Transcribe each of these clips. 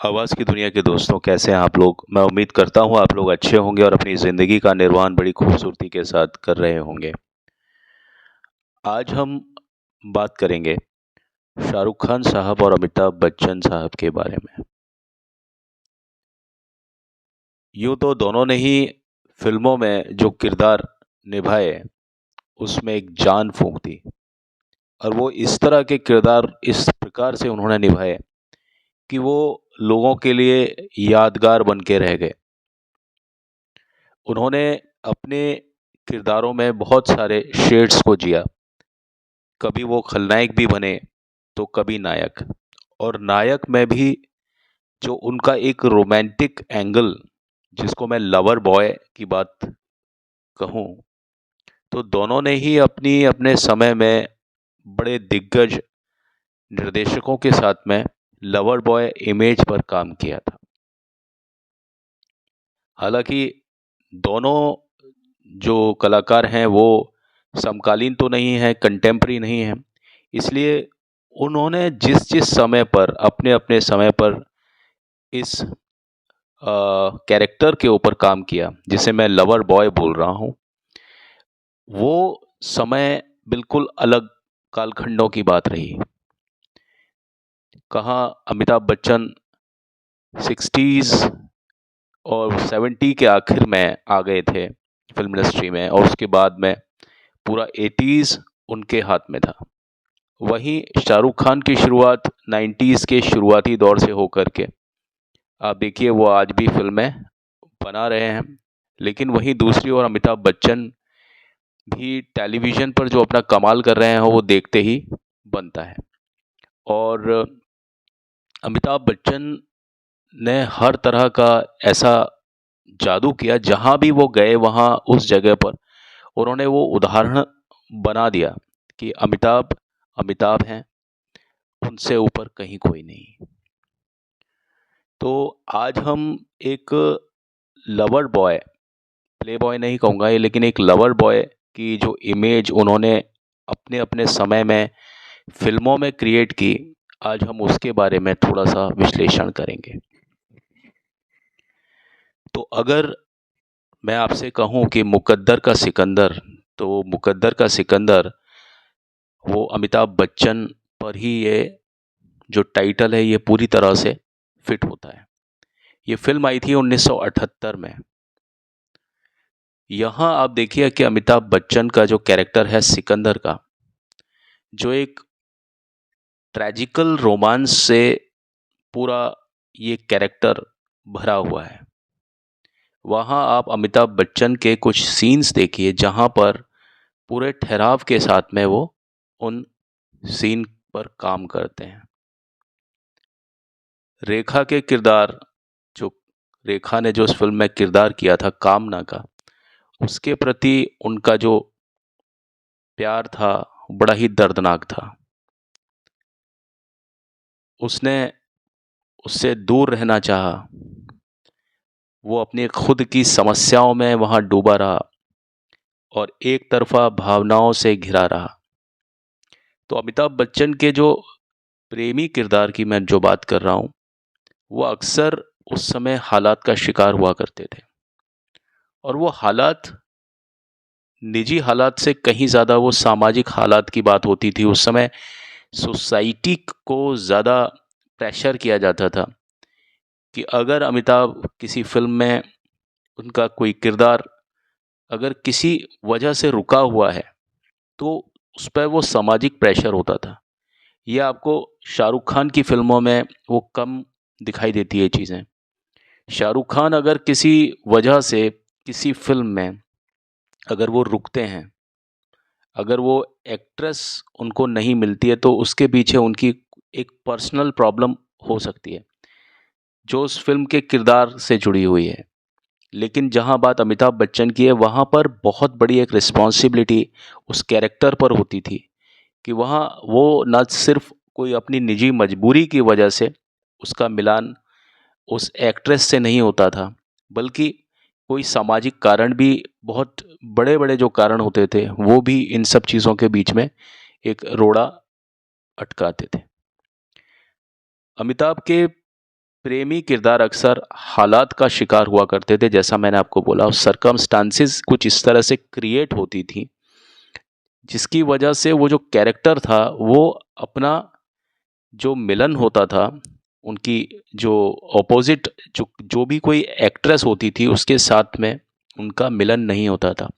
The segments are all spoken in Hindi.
आवाज़ की दुनिया के दोस्तों, कैसे हैं आप लोग? मैं उम्मीद करता हूँ आप लोग अच्छे होंगे और अपनी ज़िंदगी का निर्वहन बड़ी खूबसूरती के साथ कर रहे होंगे। आज हम बात करेंगे शाहरुख खान साहब और अमिताभ बच्चन साहब के बारे में। यूँ तो दोनों ने ही फ़िल्मों में जो किरदार निभाए, उसमें एक जान फूँक दी और वो इस तरह के किरदार इस प्रकार से उन्होंने निभाए कि वो लोगों के लिए यादगार बन के रह गए। उन्होंने अपने किरदारों में बहुत सारे शेड्स को जिया। कभी वो खलनायक भी बने, तो कभी नायक। और नायक में भी जो उनका एक रोमांटिक एंगल, जिसको मैं लवर बॉय की बात कहूँ, तो दोनों ने ही अपनी अपने समय में बड़े दिग्गज निर्देशकों के साथ में लवर बॉय इमेज पर काम किया था। हालांकि दोनों जो कलाकार हैं वो समकालीन तो नहीं हैं, कंटेम्प्रेरी नहीं हैं, इसलिए उन्होंने जिस जिस समय पर अपने अपने समय पर इस कैरेक्टर के ऊपर काम किया, जिसे मैं लवर बॉय बोल रहा हूँ, वो समय बिल्कुल अलग कालखंडों की बात रही। कहाँ अमिताभ बच्चन 60s और 70 के आखिर में आ गए थे फिल्म इंडस्ट्री में, और उसके बाद में पूरा 80s उनके हाथ में था। वहीं शाहरुख खान की शुरुआत 90s के शुरुआती दौर से होकर के आप देखिए वो आज भी फिल्में बना रहे हैं। लेकिन वहीं दूसरी ओर अमिताभ बच्चन भी टेलीविज़न पर जो अपना कमाल कर रहे हैं वो देखते ही बनता है। और अमिताभ बच्चन ने हर तरह का ऐसा जादू किया, जहाँ भी वो गए वहाँ उस जगह पर उन्होंने वो उदाहरण बना दिया कि अमिताभ अमिताभ हैं, उनसे ऊपर कहीं कोई नहीं। तो आज हम एक लवर बॉय, प्ले बॉय नहीं कहूँगा ये, लेकिन एक लवर बॉय की जो इमेज उन्होंने अपने अपने समय में फिल्मों में क्रिएट की, आज हम उसके बारे में थोड़ा सा विश्लेषण करेंगे। तो अगर मैं आपसे कहूँ कि मुकद्दर का सिकंदर, तो मुकद्दर का सिकंदर वो अमिताभ बच्चन पर ही ये जो टाइटल है ये पूरी तरह से फिट होता है। ये फिल्म आई थी 1978 में। यहाँ आप देखिए कि अमिताभ बच्चन का जो कैरेक्टर है सिकंदर का, जो एक ट्रेजिकल रोमांस से पूरा ये कैरेक्टर भरा हुआ है। वहाँ आप अमिताभ बच्चन के कुछ सीन्स देखिए जहाँ पर पूरे ठहराव के साथ में वो उन सीन पर काम करते हैं। रेखा के किरदार, जो रेखा ने जो इस फिल्म में किरदार किया था कामना का, उसके प्रति उनका जो प्यार था बड़ा ही दर्दनाक था। उसने उससे दूर रहना चाहा, वो अपनी खुद की समस्याओं में वहाँ डूबा रहा और एक तरफा भावनाओं से घिरा रहा। तो अमिताभ बच्चन के जो प्रेमी किरदार की मैं जो बात कर रहा हूँ, वो अक्सर उस समय हालात का शिकार हुआ करते थे। और वो हालात निजी हालात से कहीं ज़्यादा वो सामाजिक हालात की बात होती थी। उस समय सोसाइटी को ज़्यादा प्रेशर किया जाता था कि अगर अमिताभ किसी फ़िल्म में उनका कोई किरदार अगर किसी वजह से रुका हुआ है, तो उस पे वो सामाजिक प्रेशर होता था। ये आपको शाहरुख खान की फ़िल्मों में वो कम दिखाई देती है चीज़ें। शाहरुख खान अगर किसी वजह से किसी फ़िल्म में अगर वो रुकते हैं, अगर वो एक्ट्रेस उनको नहीं मिलती है, तो उसके पीछे उनकी एक पर्सनल प्रॉब्लम हो सकती है, जो उस फ़िल्म के किरदार से जुड़ी हुई है। लेकिन जहाँ बात अमिताभ बच्चन की है, वहाँ पर बहुत बड़ी एक रिस्पॉन्सिबिलिटी उस कैरेक्टर पर होती थी कि वहाँ वो ना सिर्फ़ कोई अपनी निजी मजबूरी की वजह से उसका मिलान उस एक्ट्रेस से नहीं होता था, बल्कि कोई सामाजिक कारण भी, बहुत बड़े-बड़े जो कारण होते थे, वो भी इन सब चीज़ों के बीच में एक रोड़ा अटकाते थे। अमिताभ के प्रेमी किरदार अक्सर हालात का शिकार हुआ करते थे, जैसा मैंने आपको बोला, सर्कमस्टांसिस कुछ इस तरह से क्रिएट होती थी जिसकी वजह से वो जो कैरेक्टर था वो अपना जो मिलन होता था, उनकी जो ऑपोजिट जो जो भी कोई एक्ट्रेस होती थी उसके साथ में उनका मिलन नहीं होता था।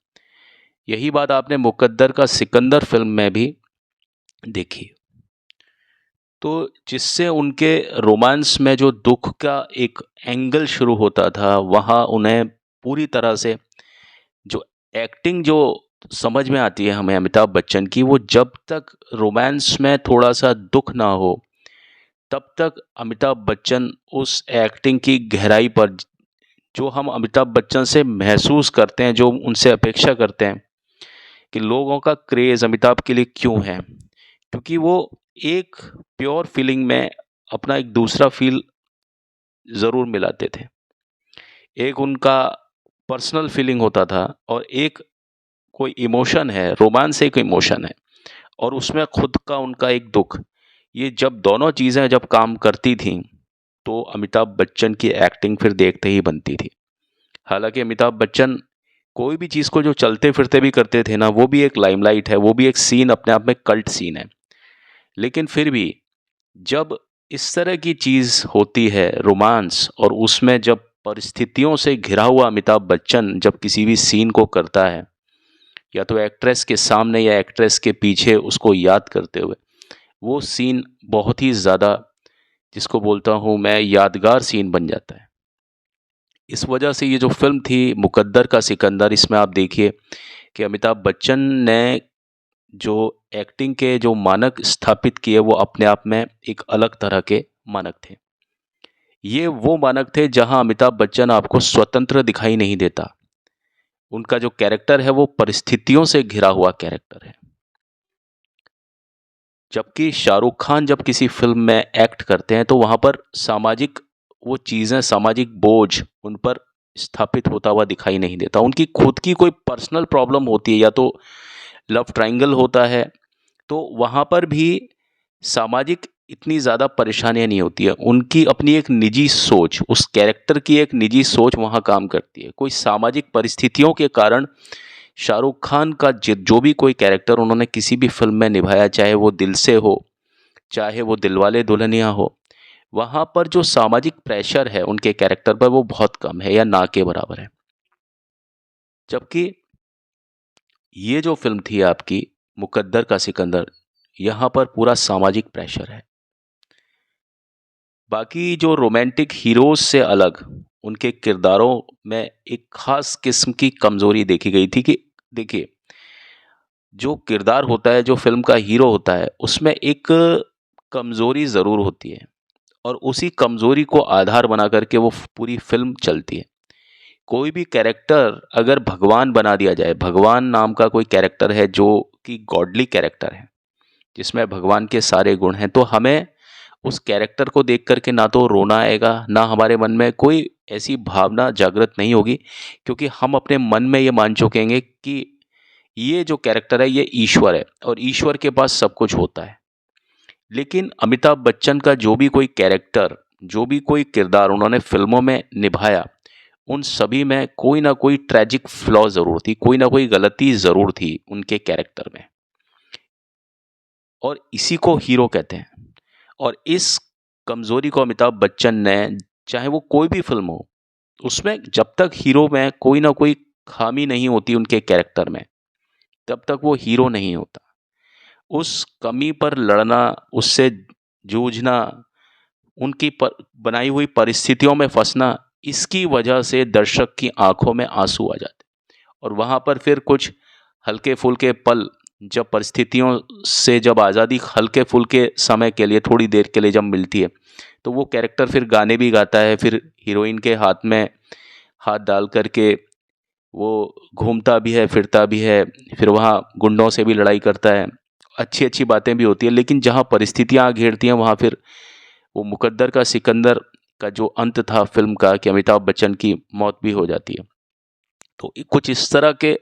यही बात आपने मुकद्दर का सिकंदर फिल्म में भी देखी। तो जिससे उनके रोमांस में जो दुख का एक एंगल शुरू होता था, वहाँ उन्हें पूरी तरह से जो एक्टिंग जो समझ में आती है हमें अमिताभ बच्चन की, वो जब तक रोमांस में थोड़ा सा दुख ना हो तब तक अमिताभ बच्चन उस एक्टिंग की गहराई पर जो हम अमिताभ बच्चन से महसूस करते हैं, जो उनसे अपेक्षा करते हैं कि लोगों का क्रेज़ अमिताभ के लिए क्यों है, क्योंकि वो एक प्योर फीलिंग में अपना एक दूसरा फील ज़रूर मिलाते थे। एक उनका पर्सनल फीलिंग होता था और एक कोई इमोशन है, रोमांस एक इमोशन है और उसमें खुद का उनका एक दुख। ये जब दोनों चीज़ें जब काम करती थीं, तो अमिताभ बच्चन की एक्टिंग फिर देखते ही बनती थी। हालाँकि अमिताभ बच्चन कोई भी चीज़ को जो चलते-फिरते भी करते थे ना, वो भी एक लाइमलाइट है, वो भी एक सीन अपने आप में कल्ट सीन है। लेकिन फिर भी जब इस तरह की चीज़ होती है रोमांस, और उसमें जब परिस्थितियों से घिरा हुआ अमिताभ बच्चन जब किसी भी सीन को करता है, या तो एक्ट्रेस के सामने या एक्ट्रेस के पीछे उसको याद करते हुए, वो सीन बहुत ही ज़्यादा, जिसको बोलता हूँ मैं, यादगार सीन बन जाता है। इस वजह से ये जो फ़िल्म थी मुकद्दर का सिकंदर, इसमें आप देखिए कि अमिताभ बच्चन ने जो एक्टिंग के जो मानक स्थापित किए, वो अपने आप में एक अलग तरह के मानक थे। ये वो मानक थे जहां अमिताभ बच्चन आपको स्वतंत्र दिखाई नहीं देता। उनका जो कैरेक्टर है वो परिस्थितियों से घिरा हुआ कैरेक्टर है। जबकि शाहरुख खान जब किसी फ़िल्म में एक्ट करते हैं तो वहाँ पर सामाजिक वो चीज़ें, सामाजिक बोझ उन पर स्थापित होता हुआ दिखाई नहीं देता। उनकी खुद की कोई पर्सनल प्रॉब्लम होती है, या तो लव ट्रायंगल होता है, तो वहाँ पर भी सामाजिक इतनी ज़्यादा परेशानियाँ नहीं होती है। उनकी अपनी एक निजी सोच, उस कैरेक्टर की एक निजी सोच वहाँ काम करती है। कोई सामाजिक परिस्थितियों के कारण शाहरुख खान का जो भी कोई कैरेक्टर उन्होंने किसी भी फ़िल्म में निभाया, चाहे वो दिल से हो, चाहे वो दिलवाले दुल्हनिया हो, वहाँ पर जो सामाजिक प्रेशर है उनके कैरेक्टर पर वो बहुत कम है या ना के बराबर है। जबकि ये जो फ़िल्म थी आपकी मुकद्दर का सिकंदर, यहाँ पर पूरा सामाजिक प्रेशर है। बाकी जो रोमांटिक हीरोज़ से अलग उनके किरदारों में एक ख़ास किस्म की कमज़ोरी देखी गई थी कि देखिए, जो किरदार होता है, जो फ़िल्म का हीरो होता है, उसमें एक कमज़ोरी ज़रूर होती है और उसी कमज़ोरी को आधार बना कर के वो पूरी फ़िल्म चलती है। कोई भी कैरेक्टर अगर भगवान बना दिया जाए, भगवान नाम का कोई कैरेक्टर है जो कि गॉडली कैरेक्टर है, जिसमें भगवान के सारे गुण हैं, तो हमें उस कैरेक्टर को देख कर के ना तो रोना आएगा, ना हमारे मन में कोई ऐसी भावना जागृत नहीं होगी, क्योंकि हम अपने मन में ये मान चुकेंगे कि ये जो कैरेक्टर है ये ईश्वर है और ईश्वर के पास सब कुछ होता है। लेकिन अमिताभ बच्चन का जो भी कोई कैरेक्टर, जो भी कोई किरदार उन्होंने फ़िल्मों में निभाया, उन सभी में कोई ना कोई ट्रेजिक फ्लॉ ज़रूर थी, कोई ना कोई गलती ज़रूर थी उनके कैरेक्टर में, और इसी को हीरो कहते हैं। और इस कमज़ोरी को अमिताभ बच्चन ने, चाहे वो कोई भी फ़िल्म हो, उसमें जब तक हीरो में कोई ना कोई खामी नहीं होती उनके कैरेक्टर में, तब तक वो हीरो नहीं होता। उस कमी पर लड़ना, उससे जूझना, उनकी बनाई हुई परिस्थितियों में फँसना, इसकी वजह से दर्शक की आँखों में आँसू आ जाते, और वहाँ पर फिर कुछ हल्के-फुल्के पल, जब परिस्थितियों से जब आज़ादी हल्के-फुल्के समय के लिए, थोड़ी देर के लिए जब मिलती है, तो वो कैरेक्टर फिर गाने भी गाता है, फिर हीरोइन के हाथ में हाथ डाल कर के वो घूमता भी है, फिरता भी है, फिर वहाँ गुंडों से भी लड़ाई करता है। अच्छी-अच्छी बातें भी होती हैं, लेकिन जहाँ परिस्थितियाँ आ घेरती हैं, वहाँ फिर वो मुकद्दर का सिकंदर का जो अंत था फ़िल्म का, कि अमिताभ बच्चन की मौत भी हो जाती है। तो कुछ इस तरह के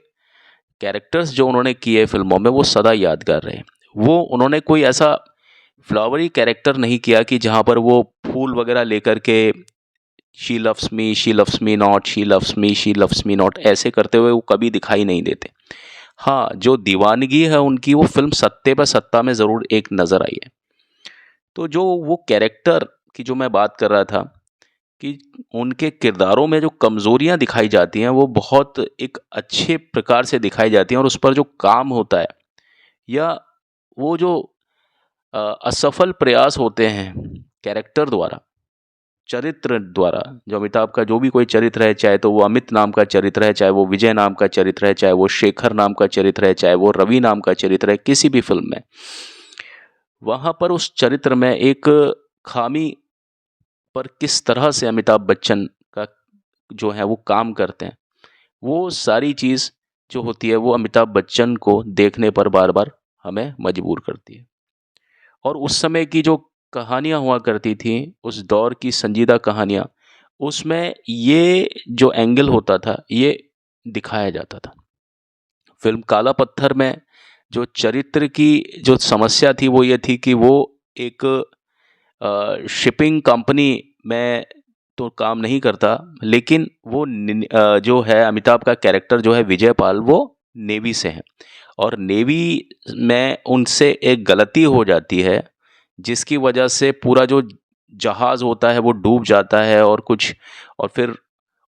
कैरेक्टर्स जो उन्होंने किए फ़िल्मों में, वो सदा यादगार रहे। वो उन्होंने कोई ऐसा फ्लावरी कैरेक्टर नहीं किया कि जहाँ पर वो फूल वगैरह लेकर के she loves me not, she loves me not ऐसे करते हुए वो कभी दिखाई नहीं देते। हाँ, जो दीवानगी है उनकी वो फ़िल्म सत्ते पे सत्ता में ज़रूर एक नज़र आई है। तो जो वो कैरेक्टर की जो मैं बात कर रहा था कि उनके किरदारों में जो कमज़ोरियाँ दिखाई जाती हैं वो बहुत एक अच्छे प्रकार से दिखाई जाती हैं, और उस पर जो काम होता है या वो जो असफल प्रयास होते हैं कैरेक्टर द्वारा, चरित्र द्वारा, जो अमिताभ का जो भी कोई चरित्र है, चाहे तो वो अमित नाम का चरित्र है, चाहे वो विजय नाम का चरित्र है, चाहे वो शेखर नाम का चरित्र है, चाहे वो रवि नाम का चरित्र है, किसी भी फिल्म में वहां पर उस चरित्र में एक खामी पर किस तरह से अमिताभ बच्चन का जो है वो काम करते हैं, वो सारी चीज़ जो होती है वो अमिताभ बच्चन को देखने पर बार बार हमें मजबूर करती है। और उस समय की जो कहानियाँ हुआ करती थी, उस दौर की संजीदा कहानियाँ, उसमें ये जो एंगल होता था, ये दिखाया जाता था। फ़िल्म काला पत्थर में जो चरित्र की जो समस्या थी, वो ये थी कि वो एक शिपिंग कंपनी में तो काम नहीं करता, लेकिन वो जो है अमिताभ का कैरेक्टर जो है विजय पाल, वो नेवी से हैं, और नेवी में उनसे एक गलती हो जाती है जिसकी वजह से पूरा जो जहाज़ होता है वो डूब जाता है, और फिर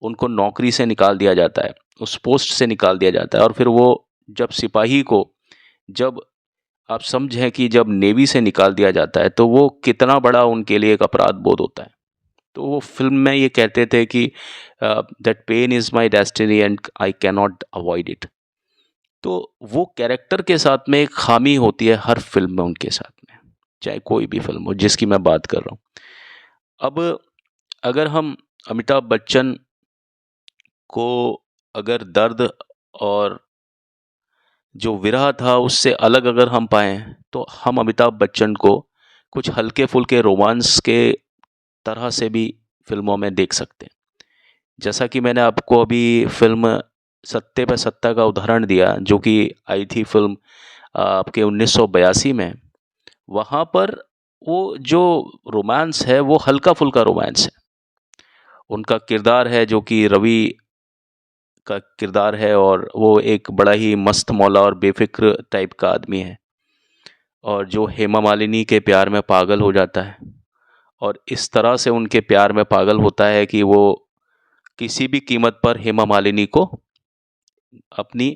उनको नौकरी से निकाल दिया जाता है, उस पोस्ट से निकाल दिया जाता है, और फिर वो जब सिपाही को, जब आप समझें कि जब नेवी से निकाल दिया जाता है तो वो कितना बड़ा उनके लिए एक अपराध बोध होता है। तो वो फ़िल्म में ये कहते थे कि that pain is my destiny and I can not avoid it. तो वो कैरेक्टर के साथ में एक खामी होती है हर फ़िल्म में उनके साथ में, चाहे कोई भी फ़िल्म हो जिसकी मैं बात कर रहा हूँ। अब अगर हम अमिताभ बच्चन को अगर दर्द और जो विरह था उससे अलग अगर हम पाएँ, तो हम अमिताभ बच्चन को कुछ हल्के-फुल्के रोमांस के तरह से भी फ़िल्मों में देख सकते हैं। जैसा कि मैंने आपको अभी फ़िल्म सत्ते पे सत्ता का उदाहरण दिया, जो कि आई थी फ़िल्म आपके 1982 में। वहाँ पर वो जो रोमांस है वो हल्का-फुल्का रोमांस है। उनका किरदार है जो कि रवि का किरदार है, और वो एक बड़ा ही मस्त मौला और बेफ़िक्र टाइप का आदमी है, और जो हेमा मालिनी के प्यार में पागल हो जाता है, और इस तरह से उनके प्यार में पागल होता है कि वो किसी भी कीमत पर हेमा मालिनी को अपनी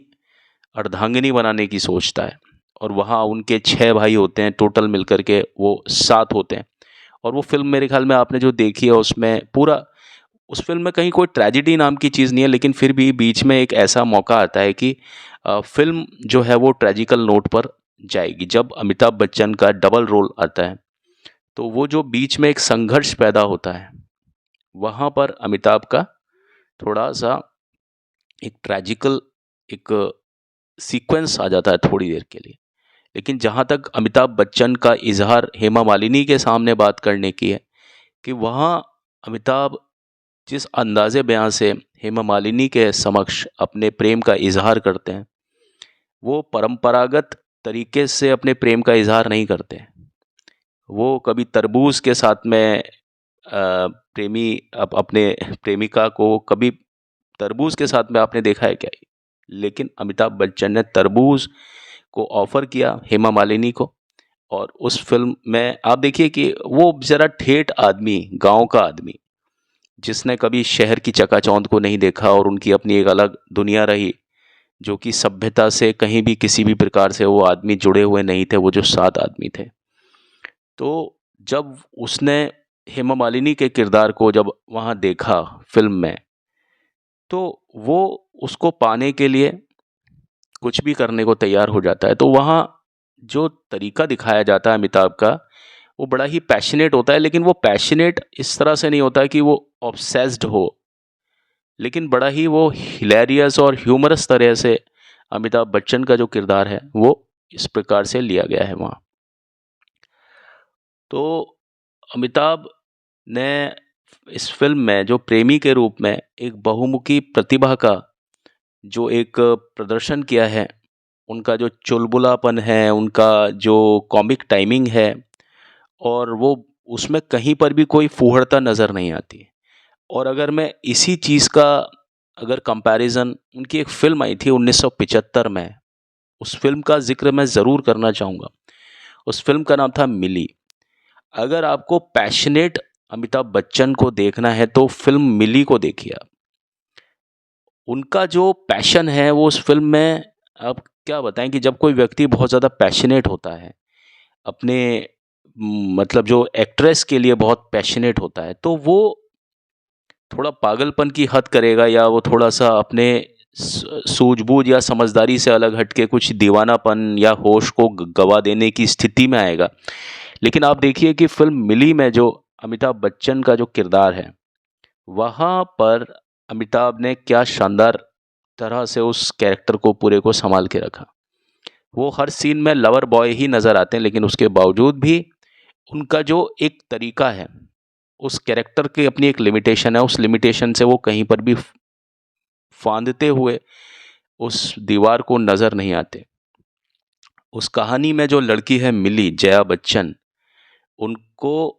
अर्धांगिनी बनाने की सोचता है। और वहाँ उनके 6 भाई होते हैं, टोटल मिलकर के वो 7 होते हैं। और वो फ़िल्म मेरे ख़्याल में आपने जो देखी है उसमें पूरा, उस फ़िल्म में कहीं कोई ट्रेजेडी नाम की चीज़ नहीं है, लेकिन फिर भी बीच में एक ऐसा मौका आता है कि फ़िल्म जो है वो ट्रेजिकल नोट पर जाएगी। जब अमिताभ बच्चन का डबल रोल आता है, तो वो जो बीच में एक संघर्ष पैदा होता है, वहाँ पर अमिताभ का थोड़ा-सा एक ट्रेजिकल एक सीक्वेंस आ जाता है थोड़ी देर के लिए। लेकिन जहाँ तक अमिताभ बच्चन का इज़हार हेमा मालिनी के सामने बात करने की है, कि वहाँ अमिताभ जिस अंदाज़े बयाँ से हेमा मालिनी के समक्ष अपने प्रेम का इज़हार करते हैं, वो परंपरागत तरीके से अपने प्रेम का इज़हार नहीं करते हैं। वो कभी तरबूज के साथ में प्रेमी अपने प्रेमिका को कभी तरबूज के साथ में आपने देखा है क्या? लेकिन अमिताभ बच्चन ने तरबूज को ऑफ़र किया हेमा मालिनी को, और उस फ़िल्म में आप देखिए कि वो ज़रा ठेठ आदमी, गाँव का आदमी, जिसने कभी शहर की चकाचौंध को नहीं देखा, और उनकी अपनी एक अलग दुनिया रही, जो कि सभ्यता से कहीं भी किसी भी प्रकार से वो आदमी जुड़े हुए नहीं थे, वो जो 7 आदमी थे। तो जब उसने हेमा मालिनी के किरदार को जब वहाँ देखा फ़िल्म में, तो वो उसको पाने के लिए कुछ भी करने को तैयार हो जाता है। तो वहाँ जो तरीका दिखाया जाता है अमिताभ का, वो बड़ा ही पैशनेट होता है, लेकिन वो पैशनेट इस तरह से नहीं होता कि वो ऑब्सेस्ड हो, लेकिन बड़ा ही वो हिलेरियस और ह्यूमरस तरह से अमिताभ बच्चन का जो किरदार है, वो इस प्रकार से लिया गया है वहाँ। तो अमिताभ ने इस फ़िल्म में जो प्रेमी के रूप में एक बहुमुखी प्रतिभा का जो एक प्रदर्शन किया है, उनका जो चुलबुलापन है, उनका जो कॉमिक टाइमिंग है, और वो उसमें कहीं पर भी कोई फूहड़ता नज़र नहीं आती। और अगर मैं इसी चीज़ का अगर कंपैरिज़न, उनकी एक फ़िल्म आई थी 1975 में, उस फ़िल्म का ज़िक्र मैं ज़रूर करना चाहूँगा। उस फ़िल्म का नाम था मिली। अगर आपको पैशनेट अमिताभ बच्चन को देखना है तो फ़िल्म मिली को देखिए आप। उनका जो पैशन है वो उस फ़िल्म में, आप क्या बताएँ कि जब कोई व्यक्ति बहुत ज़्यादा पैशनेट होता है, अपने मतलब जो एक्ट्रेस के लिए बहुत पैशनेट होता है, तो वो थोड़ा पागलपन की हद करेगा या वो थोड़ा-सा अपने सूझबूझ या समझदारी से अलग हट के कुछ दीवानापन या होश को गवा देने की स्थिति में आएगा। लेकिन आप देखिए कि फ़िल्म मिली में जो अमिताभ बच्चन का जो किरदार है, वहाँ पर अमिताभ ने क्या शानदार तरह से उस कैरेक्टर को पूरे को सँभाल के रखा। वो हर सीन में लवर बॉय ही नज़र आते हैं, लेकिन उसके बावजूद भी उनका जो एक तरीका है, उस कैरेक्टर की अपनी एक लिमिटेशन है, उस लिमिटेशन से वो कहीं पर भी फांदते हुए उस दीवार को नज़र नहीं आते। उस कहानी में जो लड़की है मिली, जया बच्चन, उनको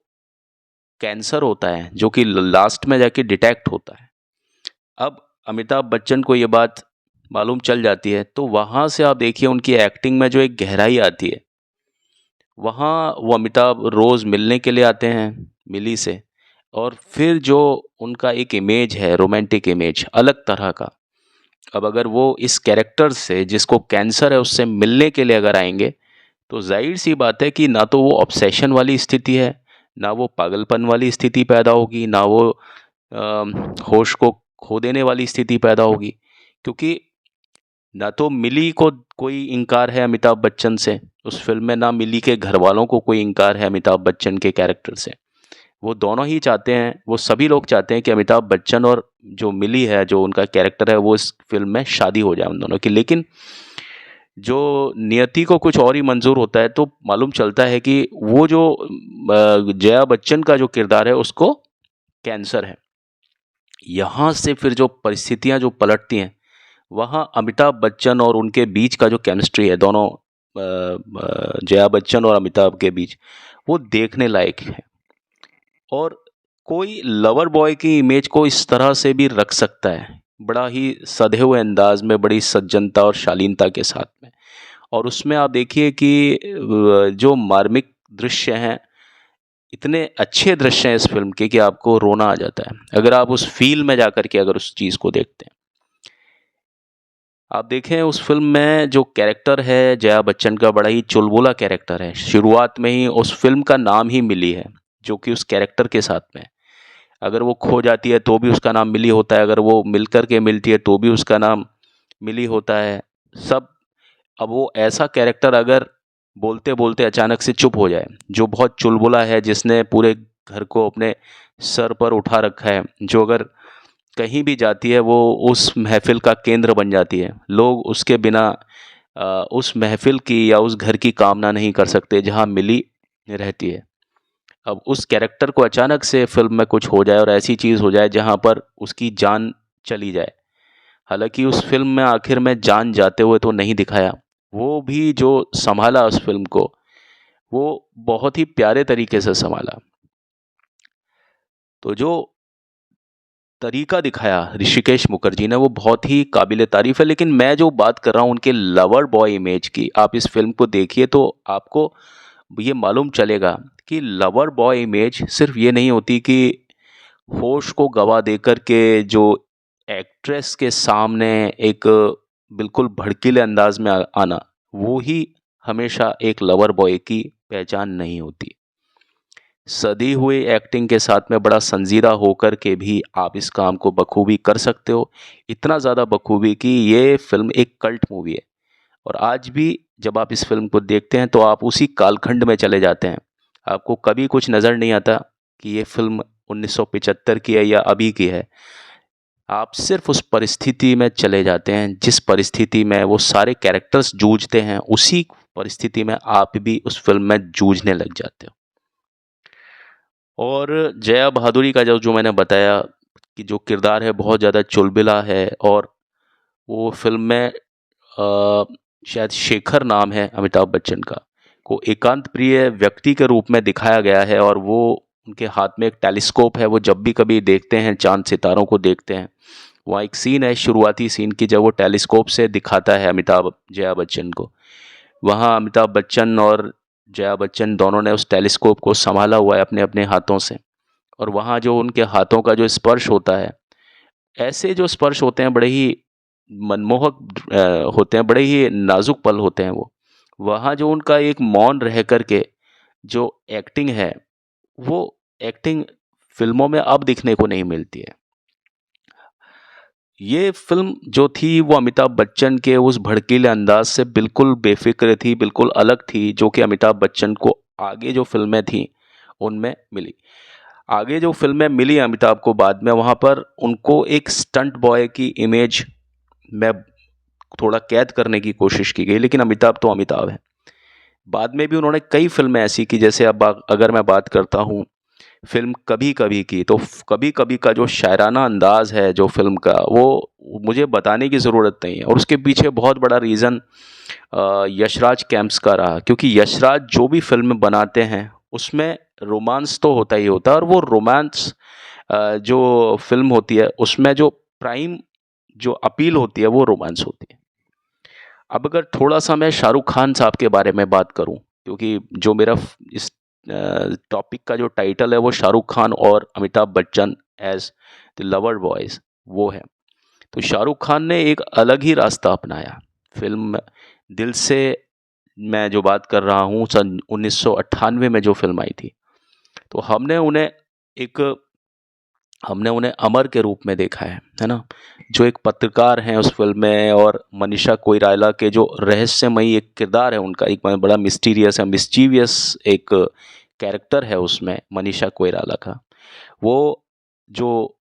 कैंसर होता है जो कि लास्ट में जाके डिटेक्ट होता है। अब अमिताभ बच्चन को ये बात मालूम चल जाती है, तो वहाँ से आप देखिए उनकी एक्टिंग में जो एक गहराई आती है। वहाँ वो अमिताभ रोज़ मिलने के लिए आते हैं मिली से, और फिर जो उनका एक इमेज है, रोमांटिक इमेज अलग तरह का। अब अगर वो इस कैरेक्टर से, जिसको कैंसर है, उससे मिलने के लिए अगर आएँगे, तो ज़ाहिर-सी बात है कि ना तो वो ऑब्सेशन वाली स्थिति है, ना वो पागलपन वाली स्थिति पैदा होगी, ना वो होश को खो देने वाली स्थिति पैदा होगी। क्योंकि ना तो मिली को कोई इनकार है अमिताभ बच्चन से उस फ़िल्म में, ना मिली के घरवालों को कोई इनकार है अमिताभ बच्चन के कैरेक्टर से। वो दोनों ही चाहते हैं, वो सभी लोग चाहते हैं कि अमिताभ बच्चन और जो मिली है, जो उनका कैरेक्टर है, वो इस फ़िल्म में शादी हो जाए उन दोनों की। लेकिन जो नियति को कुछ और ही मंज़ूर होता है, तो मालूम चलता है कि वो जो जया बच्चन का जो किरदार है, उसको कैंसर है। यहाँ से फिर जो परिस्थितियाँ जो पलटती हैं, वहाँ अमिताभ बच्चन और उनके बीच का जो केमिस्ट्री है, दोनों जया बच्चन और अमिताभ के बीच, वो देखने लायक है। और कोई लवर बॉय की इमेज को इस तरह से भी रख सकता है, बड़ा ही सधे हुए अंदाज में, बड़ी सज्जनता और शालीनता के साथ में। और उसमें आप देखिए कि जो मार्मिक दृश्य हैं, इतने अच्छे दृश्य हैं इस फ़िल्म के कि आपको रोना आ जाता है, अगर आप उस फ़ील में जाकर के अगर उस चीज़ को देखते हैं। आप देखें उस फ़िल्म में जो कैरेक्टर है जया बच्चन का, बड़ा ही चुलबुला कैरेक्टर है। शुरुआत में ही उस फ़िल्म का नाम ही मिली है, जो कि उस कैरेक्टर के साथ में है। अगर वो खो जाती है तो भी उसका नाम मिली होता है, अगर वो मिल कर के मिलती है तो भी उसका नाम मिली होता है। सब, अब वो ऐसा कैरेक्टर अगर बोलते-बोलते अचानक से चुप हो जाए, जो बहुत चुलबुला है, जिसने पूरे घर को अपने सर पर उठा रखा है, जो अगर कहीं भी जाती है वो उस महफ़िल का केंद्र बन जाती है। लोग उसके बिना उस महफ़िल की या उस घर की कामना नहीं कर सकते जहाँ मिली रहती है। अब उस कैरेक्टर को अचानक से फ़िल्म में कुछ हो जाए और ऐसी चीज़ हो जाए जहाँ पर उसकी जान चली जाए। हालाँकि उस फ़िल्म में आखिर में जान जाते हुए तो नहीं दिखाया। वो भी जो सँभाला उस फ़िल्म को, वो बहुत ही प्यारे तरीके से सँभाला। तो जो तरीका दिखाया ऋषिकेश मुखर्जी ने, वो बहुत ही काबिल तारीफ़ है। लेकिन मैं जो बात कर रहा हूँ उनके लवर बॉय इमेज की, आप इस फ़िल्म को देखिए तो आपको ये मालूम चलेगा कि लवर बॉय इमेज सिर्फ़ ये नहीं होती कि होश को गवा देकर के जो एक्ट्रेस के सामने एक बिल्कुल भड़कीले अंदाज़ में आना, वो ही हमेशा एक लवर बॉय की पहचान नहीं होती। सधी हुई एक्टिंग के साथ में बड़ा संजीदा होकर के भी आप इस काम को बखूबी कर सकते हो। इतना ज़्यादा बखूबी कि ये फ़िल्म एक कल्ट मूवी है, और आज भी जब आप इस फ़िल्म को देखते हैं तो आप उसी कालखंड में चले जाते हैं। आपको कभी कुछ नज़र नहीं आता कि ये फ़िल्म 1975 की है या अभी की है। आप सिर्फ़ उस परिस्थिति में चले जाते हैं, जिस परिस्थिति में वो सारे कैरेक्टर्स जूझते हैं, उसी परिस्थिति में आप भी उस फ़िल्म में जूझने लग जाते हो। और जया बहादुरी का जो जो मैंने बताया कि जो किरदार है बहुत ज़्यादा चुलबुला है, और वो फ़िल्म में शायद शेखर नाम है अमिताभ बच्चन का, को एकांत प्रिय व्यक्ति के रूप में दिखाया गया है, और वो उनके हाथ में एक टेलीस्कोप है। वो जब भी कभी देखते हैं, चांद सितारों को देखते हैं, वहाँ एक सीन है, शुरुआती सीन की, जब वो टेलीस्कोप से दिखाता है अमिताभ जया बच्चन को। वहाँ अमिताभ बच्चन और जया बच्चन दोनों ने उस टेलीस्कोप को संभाला हुआ है अपने अपने हाथों से, और वहाँ जो उनके हाथों का जो स्पर्श होता है, ऐसे जो स्पर्श होते हैं बड़े ही मनमोहक होते हैं, बड़े ही नाजुक पल होते हैं वो। वहाँ जो उनका एक मौन रह कर के जो एक्टिंग है, वो एक्टिंग फ़िल्मों में अब दिखने को नहीं मिलती है। ये फ़िल्म जो थी वो अमिताभ बच्चन के उस भड़कीले अंदाज़ से बिल्कुल बेफ़िक्र थी, बिल्कुल अलग थी, जो कि अमिताभ बच्चन को आगे जो फ़िल्में थीं, उनमें मिली। आगे जो फ़िल्में मिली अमिताभ को बाद में, वहाँ पर उनको एक स्टंट बॉय की इमेज में थोड़ा कैद करने की कोशिश की गई, लेकिन अमिताभ तो अमिताभ हैं। बाद में भी उन्होंने कई फ़िल्में ऐसी की, जैसे अब अगर मैं बात करता हूँ फ़िल्म कभी कभी की, तो कभी कभी का जो शायराना अंदाज़ है जो फ़िल्म का, वो मुझे बताने की ज़रूरत नहीं है, और उसके पीछे बहुत बड़ा रीज़न यशराज कैंप्स का रहा, क्योंकि यशराज जो भी फ़िल्म बनाते हैं उसमें रोमांस तो होता ही होता है, और वो रोमांस जो फ़िल्म होती है उसमें जो प्राइम जो अपील होती है वो रोमांस होती है। अब अगर थोड़ा-सा मैं शाहरुख खान साहब के बारे में बात करूँ, क्योंकि जो मेरा इस टॉपिक का जो टाइटल है वो शाहरुख खान और Amitabh Bachchan as the lover boys वो है। तो शाहरुख खान ने एक अलग ही रास्ता अपनाया। फ़िल्म दिल से मैं जो बात कर रहा हूँ, सन 1998 में जो फ़िल्म आई थी, तो एक हमने उन्हें अमर के रूप में देखा है ना? जो एक पत्रकार हैं उस फ़िल्म में, और मनीषा कोइराला के जो रहस्यमयी एक किरदार है उनका, एक बड़ा मिस्टीरियस है, मिस्चीवियस एक कैरेक्टर है उसमें मनीषा कोइराला का। वो जो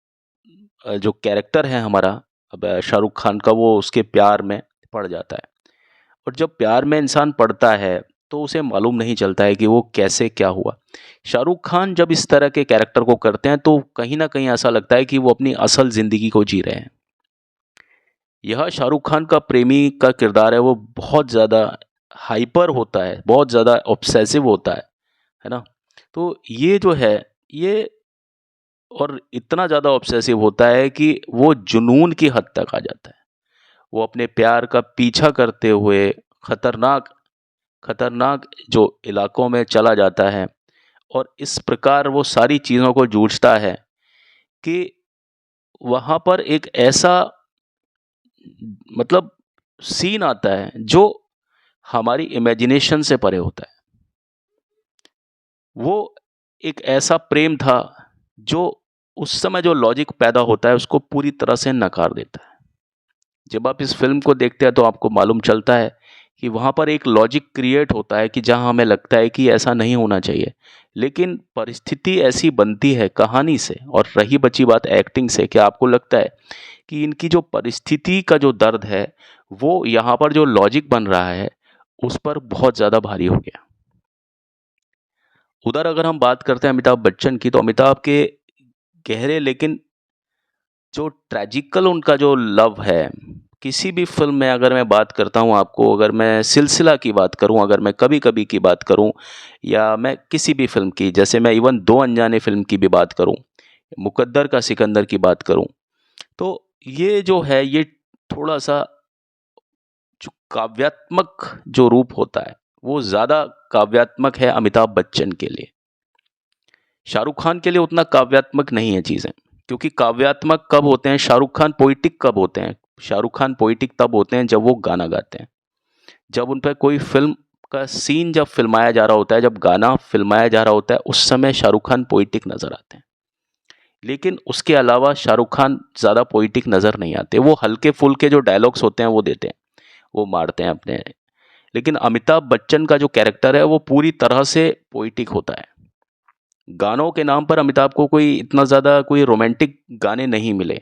जो कैरेक्टर है हमारा अब शाहरुख खान का, वो उसके प्यार में पड़ जाता है। और जब प्यार में इंसान पड़ता है तो उसे मालूम नहीं चलता है कि वो कैसे क्या हुआ। शाहरुख खान जब इस तरह के कैरेक्टर को करते हैं तो कहीं न कहीं ऐसा लगता है कि वो अपनी असल ज़िंदगी को जी रहे हैं। यह शाहरुख खान का प्रेमी का किरदार है, वो बहुत ज़्यादा हाइपर होता है, बहुत ज़्यादा ऑब्सेसिव होता है ना? तो ये जो है, ये और इतना ज़्यादा ऑब्सेसिव होता है कि वो जुनून की हद तक आ जाता है। वो अपने प्यार का पीछा करते हुए खतरनाक खतरनाक जो इलाकों में चला जाता है, और इस प्रकार वो सारी चीज़ों को जूझता है कि वहाँ पर एक ऐसा मतलब सीन आता है जो हमारी इमेजिनेशन से परे होता है। वो एक ऐसा प्रेम था जो उस समय जो लॉजिक पैदा होता है उसको पूरी तरह से नकार देता है। जब आप इस फ़िल्म को देखते हैं तो आपको मालूम चलता है कि वहाँ पर एक लॉजिक क्रिएट होता है कि जहाँ हमें लगता है कि ऐसा नहीं होना चाहिए। लेकिन परिस्थिति ऐसी बनती है कहानी से, और रही बची बात एक्टिंग से, कि आपको लगता है कि इनकी जो परिस्थिति का जो दर्द है, वो यहाँ पर जो लॉजिक बन रहा है, उस पर बहुत ज़्यादा भारी हो गया। उधर अगर हम बात करते हैं अमिताभ बच्चन की, तो अमिताभ के गहरे लेकिन जो ट्रेजिकल उनका जो लव है, किसी भी फ़िल्म में अगर मैं बात करता हूँ आपको, अगर मैं सिलसिला की बात करूँ, अगर मैं कभी-कभी की बात करूँ, या मैं किसी भी फ़िल्म की, जैसे मैं इवन दो अनजाने फ़िल्म की भी बात करूँ, मुकद्दर का सिकंदर की बात करूँ, तो ये जो है, ये थोड़ा-सा जो काव्यात्मक जो रूप होता है, वो ज़्यादा काव्यात्मक है अमिताभ बच्चन के लिए। शाहरुख खान के लिए उतना काव्यात्मक नहीं है चीज़ें, क्योंकि काव्यात्मक कब होते हैं, शाहरुख खान पोएटिक कब होते हैं? शाहरुख खान पोएटिक तब होते हैं जब वो गाना गाते हैं। जब उन पे कोई फ़िल्म का सीन जब फ़िल्माया जा रहा होता है, जब गाना फ़िल्माया जा रहा होता है, उस समय शाहरुख खान पोएटिक नज़र आते हैं। लेकिन उसके अलावा शाहरुख खान ज़्यादा पोएटिक नज़र नहीं आते। वो हल्के-फुल्के जो डायलॉग्स होते हैं वो देते हैं, वो मारते हैं अपने। लेकिन अमिताभ बच्चन का जो कैरेक्टर है वो पूरी तरह से पोएटिक होता है। गानों के नाम पर अमिताभ को कोई इतना ज़्यादा कोई रोमांटिक गाने नहीं मिले,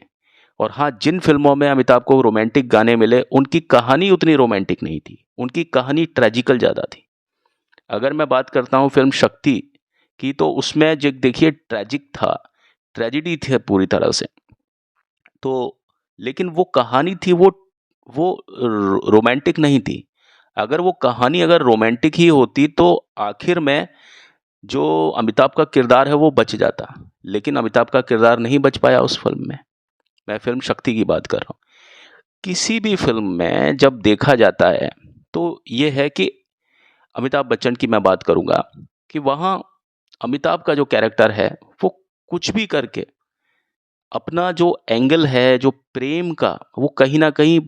और हाँ, जिन फ़िल्मों में अमिताभ को रोमांटिक गाने मिले, उनकी कहानी उतनी रोमांटिक नहीं थी, उनकी कहानी ट्रेजिकल ज़्यादा थी। अगर मैं बात करता हूँ फ़िल्म शक्ति की, तो उसमें जो देखिए ट्रेजिक था, ट्रेजेडी थी पूरी तरह से। तो लेकिन वो कहानी थी, वो रोमांटिक नहीं थी। अगर वो कहानी अगर रोमांटिक ही होती तो आखिर में जो अमिताभ का किरदार है वो बच जाता, लेकिन अमिताभ का किरदार नहीं बच पाया उस फ़िल्म में। मैं फ़िल्म शक्ति की बात कर रहा हूँ। किसी भी फ़िल्म में जब देखा जाता है, तो ये है कि अमिताभ बच्चन की मैं बात करूँगा कि वहाँ अमिताभ का जो कैरेक्टर है, वो कुछ भी करके अपना जो एंगल है, जो प्रेम का, वो कहीं न कहीं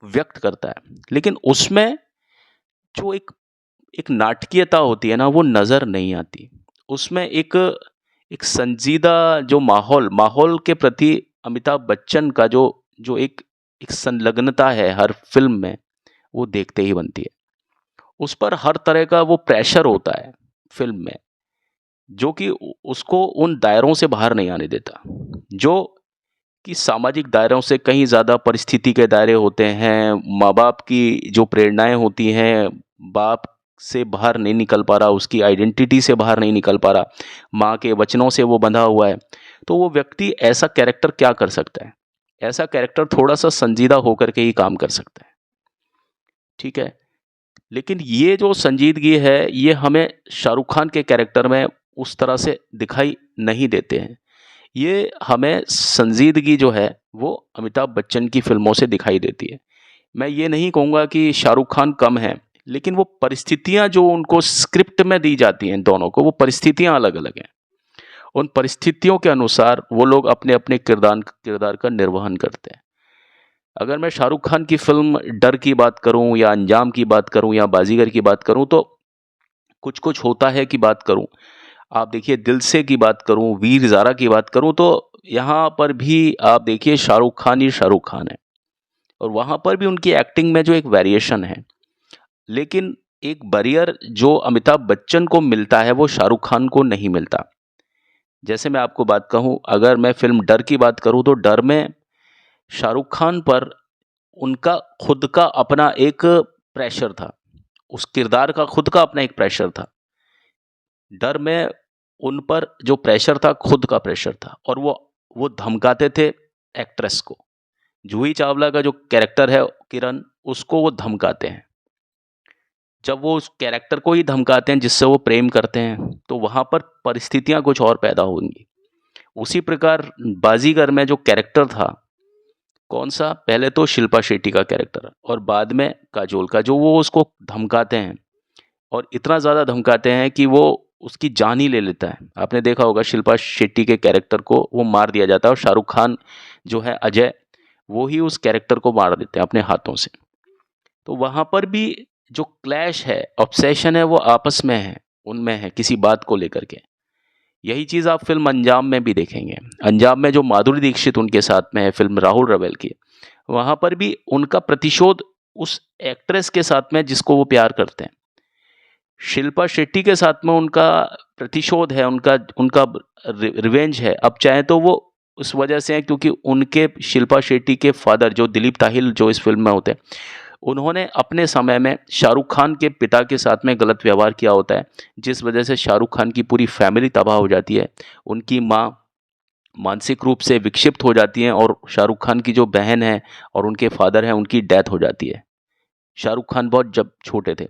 व्यक्त करता है। लेकिन उसमें जो एक एक नाटकीयता होती है ना, वो नज़र नहीं आती। उसमें एक एक संजीदा जो माहौल के प्रति अमिताभ बच्चन का जो जो एक संलग्नता है हर फ़िल्म में, वो देखते ही बनती है। उस पर हर तरह का वो प्रेशर होता है फ़िल्म में, जो कि उसको उन दायरों से बाहर नहीं आने देता। जो कि सामाजिक दायरों से कहीं ज़्यादा परिस्थिति के दायरे होते हैं, माँ-बाप की जो प्रेरणाएँ होती हैं, बाप से बाहर नहीं निकल पा रहा, उसकी आइडेंटिटी से बाहर नहीं निकल पा रहा, माँ के वचनों से वो बंधा हुआ है, तो वो व्यक्ति ऐसा कैरेक्टर क्या कर सकता है? ऐसा कैरेक्टर थोड़ा-सा संजीदा होकर के ही काम कर सकता है, ठीक है? लेकिन ये जो संजीदगी है, ये हमें शाहरुख खान के कैरेक्टर में उस तरह से दिखाई नहीं देते हैं। ये हमें संजीदगी जो है, वो अमिताभ बच्चन की फ़िल्मों से दिखाई देती है। मैं ये नहीं कहूँगा कि शाहरुख खान कम हैं, लेकिन वो परिस्थितियाँ जो उनको स्क्रिप्ट में दी जाती हैं दोनों को, वो परिस्थितियाँ अलग-अलग हैं। उन परिस्थितियों के अनुसार वो लोग अपने-अपने किरदार का निर्वहन करते हैं। अगर मैं शाहरुख खान की फ़िल्म डर की बात करूँ या अंजाम की बात करूँ या बाज़ीगर की बात करूँ, तो कुछ-कुछ होता है की बात करूँ, आप देखिए दिल से की बात करूँ, वीर ज़ारा की बात करूँ, तो यहाँ पर भी आप देखिए शाहरुख खान ही शाहरुख खान है और वहाँ पर भी उनकी एक्टिंग में जो एक वेरिएशन है। लेकिन एक बैरियर जो अमिताभ बच्चन को मिलता है, वो शाहरुख खान को नहीं मिलता। जैसे मैं आपको बात कहूँ, अगर मैं फ़िल्म डर की बात करूँ, तो डर में शाहरुख खान पर उनका खुद का अपना एक प्रेशर था। उस किरदार का खुद का अपना एक प्रेशर था। डर में उन पर जो प्रेशर था, खुद का प्रेशर था और वो धमकाते थे एक्ट्रेस को। जूही चावला का जो कैरेक्टर है किरण, उसको वो धमकाते हैं। जब वो उस कैरेक्टर को ही धमकाते हैं जिससे वो प्रेम करते हैं, तो वहाँ पर परिस्थितियाँ कुछ और पैदा होंगी। उसी प्रकार बाज़ीगर में जो कैरेक्टर था, कौन-सा? पहले तो शिल्पा शेट्टी का कैरेक्टर और बाद में काजोल का, जो वो उसको धमकाते हैं और इतना ज़्यादा धमकाते हैं कि वो उसकी जान ही ले लेता है। आपने देखा होगा शिल्पा शेट्टी के कैरेक्टर को वो मार दिया जाता है और शाहरुख खान जो है अजय, वो ही उस कैरेक्टर को मार देते हैं अपने हाथों से। तो वहाँ पर भी जो क्लैश है, ऑब्सेशन है, वो आपस में है, उनमें है किसी बात को लेकर के। यही चीज़ आप फ़िल्म अंजाम में भी देखेंगे। अंजाम में जो माधुरी दीक्षित उनके साथ में है, फ़िल्म राहुल रवेल की, वहाँ पर भी उनका प्रतिशोध उस एक्ट्रेस के साथ में जिसको वो प्यार करते हैं। शिल्पा शेट्टी के साथ में उनका प्रतिशोध है, उनका उनका रिवेंज है। अब चाहे तो वो उस वजह से है क्योंकि उनके शिल्पा शेट्टी के फादर जो दिलीप ताहिल जो इस फ़िल्म में होते हैं, उन्होंने अपने समय में शाहरुख खान के पिता के साथ में गलत व्यवहार किया होता है, जिस वजह से शाहरुख खान की पूरी फैमिली तबाह हो जाती है। उनकी माँ मानसिक रूप से विक्षिप्त हो जाती हैं और शाहरुख खान की जो बहन है और उनके फादर हैं, उनकी डेथ हो जाती है। शाहरुख खान बहुत जब छोटे थे।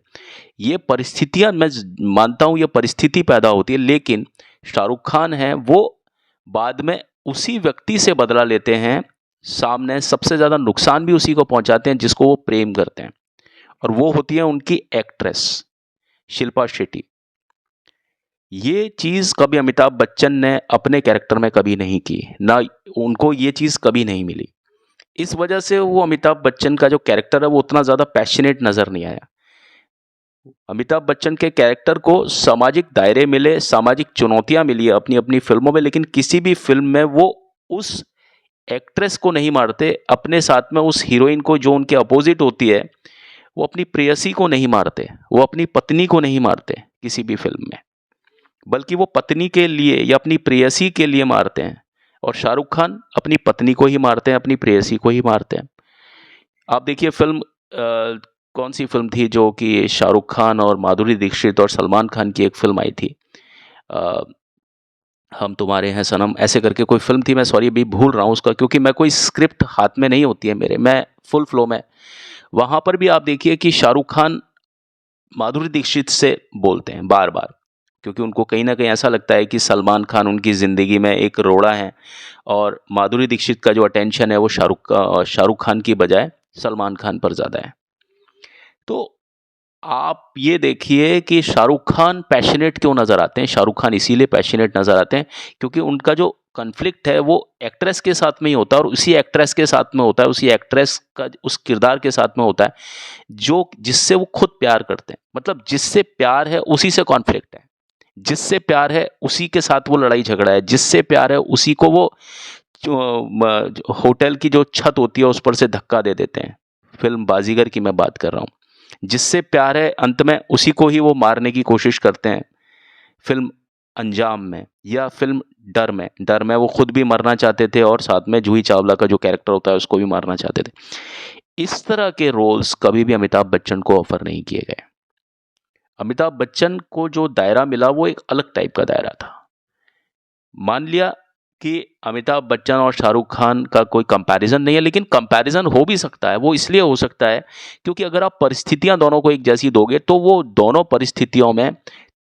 ये परिस्थितियाँ मैं मानता हूँ ये परिस्थिति पैदा होती है, लेकिन शाहरुख खान हैं वो बाद में उसी व्यक्ति से बदला लेते हैं, सामने सबसे ज़्यादा नुकसान भी उसी को पहुँचाते हैं जिसको वो प्रेम करते हैं और वो होती है उनकी एक्ट्रेस शिल्पा शेट्टी। ये चीज़ कभी अमिताभ बच्चन ने अपने कैरेक्टर में कभी नहीं की, ना उनको ये चीज़ कभी नहीं मिली। इस वजह से वो अमिताभ बच्चन का जो कैरेक्टर है वो उतना ज़्यादा पैशनेट नज़र नहीं आया। अमिताभ बच्चन के कैरेक्टर को सामाजिक दायरे मिले, सामाजिक चुनौतियाँ मिली है अपनी-अपनी फ़िल्मों में, लेकिन किसी भी फ़िल्म में वो उस एक्ट्रेस को नहीं मारते, अपने साथ में उस हीरोइन को जो उनके अपोज़िट होती है, वो अपनी प्रेयसी को नहीं मारते, वो अपनी पत्नी को नहीं मारते किसी भी फ़िल्म में, बल्कि वो पत्नी के लिए या अपनी प्रेयसी के लिए मारते हैं और शाहरुख खान अपनी पत्नी को ही मारते हैं, अपनी प्रेयसी को ही मारते हैं। आप देखिए फ़िल्म कौन-सी फ़िल्म थी जो कि शाहरुख खान और माधुरी दीक्षित और सलमान खान की एक फ़िल्म आई थी। अ, हम तुम्हारे हैं सनम ऐसे करके कोई फ़िल्म थी, मैं सॉरी अभी भूल रहा हूँ उसका क्योंकि मैं कोई स्क्रिप्ट हाथ में नहीं होती है मेरे, मैं फुल फ्लो में। वहाँ पर भी आप देखिए कि शाहरुख खान माधुरी दीक्षित से बोलते हैं बार बार, क्योंकि उनको कहीं ना कहीं ऐसा लगता है कि सलमान खान उनकी ज़िंदगी में एक रोड़ा है और माधुरी दीक्षित का जो अटेंशन है वो शाहरुख खान की बजाय सलमान खान पर ज़्यादा है। तो आप ये देखिए कि शाहरुख खान पैशनेट क्यों नज़र आते हैं। शाहरुख खान इसीलिए पैशनेट नज़र आते हैं क्योंकि उनका जो कन्फ्लिक्ट है वो एक्ट्रेस के साथ में ही होता है, और उसी एक्ट्रेस के साथ में होता है, उसी एक्ट्रेस का उस किरदार के साथ में होता है जो जिससे वो खुद प्यार करते हैं। मतलब जिससे प्यार है उसी से कॉन्फ्लिक्ट है, जिससे प्यार है उसी के साथ वो लड़ाई झगड़ा है, जिससे प्यार है उसी को वो जो होटल की जो छत होती है उस पर से धक्का दे देते हैं। फिल्म बाजीगर की मैं बात कर रहा हूँ। जिससे प्यार है अंत में उसी को ही वो मारने की कोशिश करते हैं फिल्म अंजाम में, या फिल्म डर में वो खुद भी मरना चाहते थे और साथ में जूही चावला का जो कैरेक्टर होता है उसको भी मारना चाहते थे। इस तरह के रोल्स कभी भी अमिताभ बच्चन को ऑफर नहीं किए गए। अमिताभ बच्चन को जो दायरा मिला वो एक अलग टाइप का दायरा था। मान लिया कि अमिताभ बच्चन और शाहरुख खान का कोई कंपैरिजन नहीं है, लेकिन कंपैरिजन हो भी सकता है। वो इसलिए हो सकता है क्योंकि अगर आप परिस्थितियां दोनों को एक जैसी दोगे तो वो दोनों परिस्थितियों में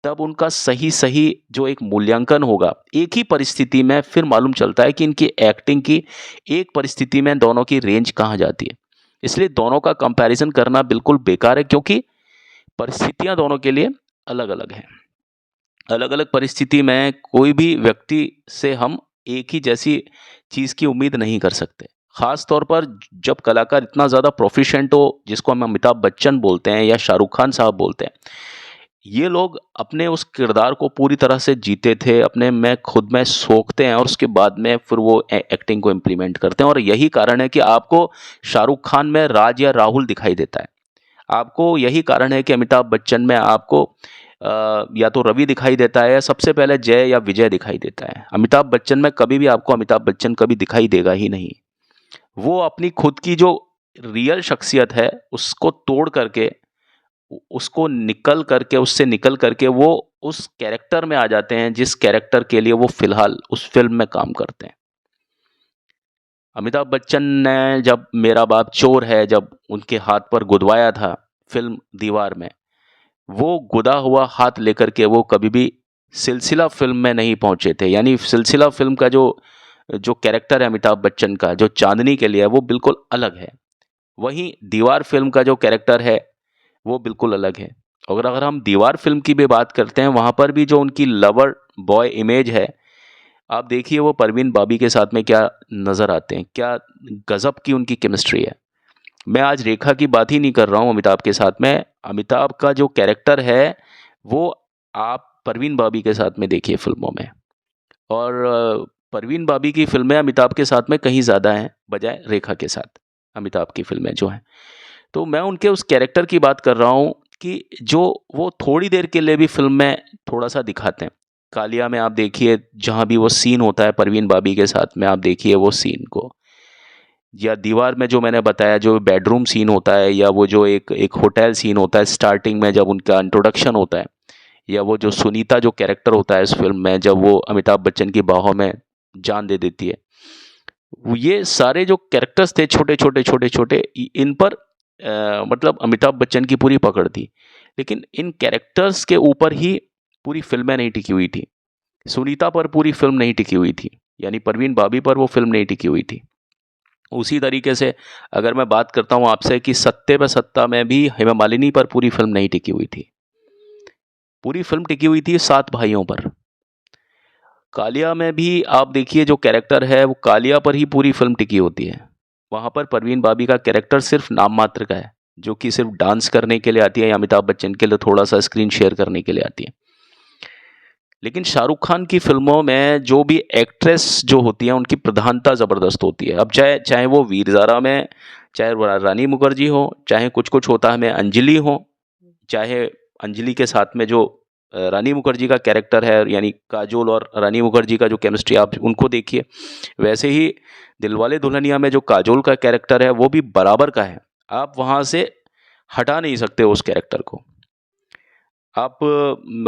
तब उनका सही सही जो एक मूल्यांकन होगा, एक ही परिस्थिति में फिर मालूम चलता है कि इनकी एक्टिंग की एक परिस्थिति में दोनों की रेंज कहाँ जाती है। इसलिए दोनों का कंपैरिजन करना बिल्कुल बेकार है, क्योंकि परिस्थितियां दोनों के लिए अलग अलग हैं। अलग अलग परिस्थिति में कोई भी व्यक्ति से हम एक ही जैसी चीज़ की उम्मीद नहीं कर सकते। ख़ास तौर पर जब कलाकार इतना ज़्यादा प्रोफिशिएंट हो, जिसको हम अमिताभ बच्चन बोलते हैं या शाहरुख खान साहब बोलते हैं। ये लोग अपने उस किरदार को पूरी तरह से जीते थे, अपने में खुद में सोखते हैं और उसके बाद में फिर वो एक्टिंग को इम्प्लीमेंट करते हैं। और यही कारण है कि आपको शाहरुख खान में राज या राहुल दिखाई देता है। आपको यही कारण है कि अमिताभ बच्चन में आपको या तो रवि दिखाई देता है या सबसे पहले जय या विजय दिखाई देता है। अमिताभ बच्चन में कभी भी आपको अमिताभ बच्चन कभी दिखाई देगा ही नहीं। वो अपनी खुद की जो रियल शख्सियत है उसको तोड़ करके, उससे निकल करके वो उस कैरेक्टर में आ जाते हैं जिस कैरेक्टर के लिए वो फिलहाल उस फिल्म में काम करते हैं। अमिताभ बच्चन ने जब मेरा बाप चोर है जब उनके हाथ पर गुदवाया था फिल्म दीवार में, वो गुदा हुआ हाथ लेकर के वो कभी भी सिलसिला फिल्म में नहीं पहुंचे थे। यानी सिलसिला फिल्म का जो जो कैरेक्टर है अमिताभ बच्चन का, जो चांदनी के लिए है, वो बिल्कुल अलग है। वहीं दीवार फिल्म का जो कैरेक्टर है वो बिल्कुल अलग है। और अगर हम दीवार फिल्म की भी बात करते हैं, वहाँ पर भी जो उनकी लवर बॉय इमेज है, आप देखिए वो परवीन बाबी के साथ में क्या नज़र आते हैं, क्या गज़ब की उनकी केमिस्ट्री है। मैं आज रेखा की बात ही नहीं कर रहा हूँ अमिताभ के साथ में। अमिताभ का जो कैरेक्टर है वो आप परवीन बाबी के साथ में देखिए फिल्मों में, और परवीन बाबी की फिल्में अमिताभ के साथ में कहीं ज़्यादा हैं बजाय रेखा के साथ। अमिताभ की फिल्में जो हैं, तो मैं उनके उस कैरेक्टर की बात कर रहा हूँ कि जो वो थोड़ी देर के लिए भी फिल्म में थोड़ा सा दिखाते हैं। कालिया में आप देखिए, जहाँ भी वो सीन होता है परवीन बाबी के साथ में, आप देखिए वो सीन को। या दीवार में जो मैंने बताया जो बेडरूम सीन होता है, या वो जो एक एक होटल सीन होता है स्टार्टिंग में जब उनका इंट्रोडक्शन होता है, या वो जो सुनीता जो कैरेक्टर होता है इस फिल्म में जब वो अमिताभ बच्चन की बाहों में जान दे देती है। ये सारे जो कैरेक्टर्स थे छोटे छोटे छोटे छोटे, इन पर मतलब अमिताभ बच्चन की पूरी पकड़ थी। लेकिन इन कैरेक्टर्स के ऊपर ही पूरी फिल्में नहीं टिकी हुई थी। सुनीता पर पूरी फिल्म नहीं टिकी हुई थी, यानी परवीन बाबी पर वो फिल्म नहीं टिकी हुई थी। उसी तरीके से अगर मैं बात करता हूँ आपसे कि सत्ते पे सत्ता में भी हेमा मालिनी पर पूरी फिल्म नहीं टिकी हुई थी। पूरी फिल्म टिकी हुई थी 7 भाइयों पर। कालिया में भी आप देखिए जो कैरेक्टर है वो कालिया पर ही पूरी फिल्म टिकी होती है। वहाँ पर परवीन बाबी का कैरेक्टर सिर्फ नाम मात्र का है, जो कि सिर्फ डांस करने के लिए आती है या अमिताभ बच्चन के लिए थोड़ा सा स्क्रीन शेयर करने के लिए आती है। लेकिन शाहरुख खान की फिल्मों में जो भी एक्ट्रेस जो होती हैं उनकी प्रधानता ज़बरदस्त होती है। अब चाहे चाहे वो वीर ज़ारा में, चाहे रानी मुखर्जी हो, चाहे कुछ कुछ होता है में अंजलि हो, चाहे अंजलि के साथ में जो रानी मुखर्जी का कैरेक्टर है, यानी काजोल और रानी मुखर्जी का जो केमिस्ट्री आप उनको देखिए। वैसे ही दिलवाले दुल्हनिया में जो काजोल का कैरेक्टर है वो भी बराबर का है। आप वहाँ से हटा नहीं सकते उस कैरेक्टर को। आप